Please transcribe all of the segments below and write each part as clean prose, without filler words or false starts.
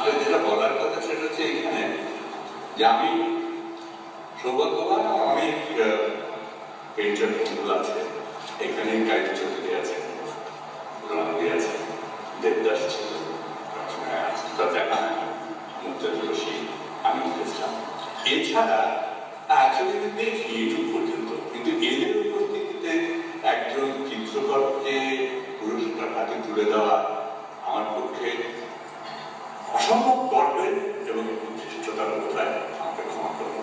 আসলে যেটা বলার কথা সেটা হচ্ছে এখানে যে আমি সৌভাগ্যবান, অনেক পেইন্টার বন্ধুরা আছে এখানে, কাইজু চৌধুরী আছে, রণবীর আছে, দেবদাস ছিল, মুক্তাদুর রশিদ, আমিনুল ইসলাম। এছাড়া আসলে দেখি ইউটিউব পর্যন্ত, কিন্তু এদের উপস্থিতিতে একজন চিত্রকরকে পুরস্কার হাতে তুলে দেওয়া আমার পক্ষে অসম্ভব গর্বের এবং উচ্ছিষ্টতার কোথায় আমাকে ক্ষমা করব।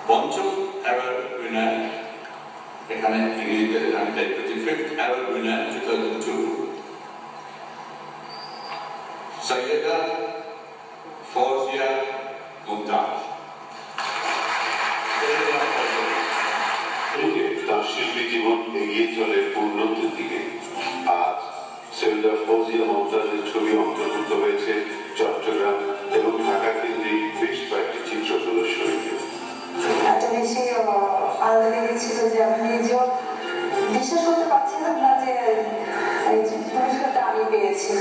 পঞ্চম অ্যাওয়ার্ড উইনার এখানে ইংরেজিতে আমি টাইপ করছি, fifth award winner 2002 Syeda Fouzia Mumtaz. তার শিল্পী জীবন এগিয়ে চলে পূর্ণতির দিকে। আজ সৈয়দা ফৌজিয়া মুমতাজের ছবি অন্তর্ভুক্ত হয়েছে চট্টগ্রাম এবং ঢাকা কেন্দ্রিক বেশ কয়েকটি চিত্র প্রদর্শনীতে। এত বেশি আলাদা লেগেছিল যে আমি নিজেও বিশ্বাস করতে পারছিলাম না যে এই পুরস্কারটা আমি পেয়েছি।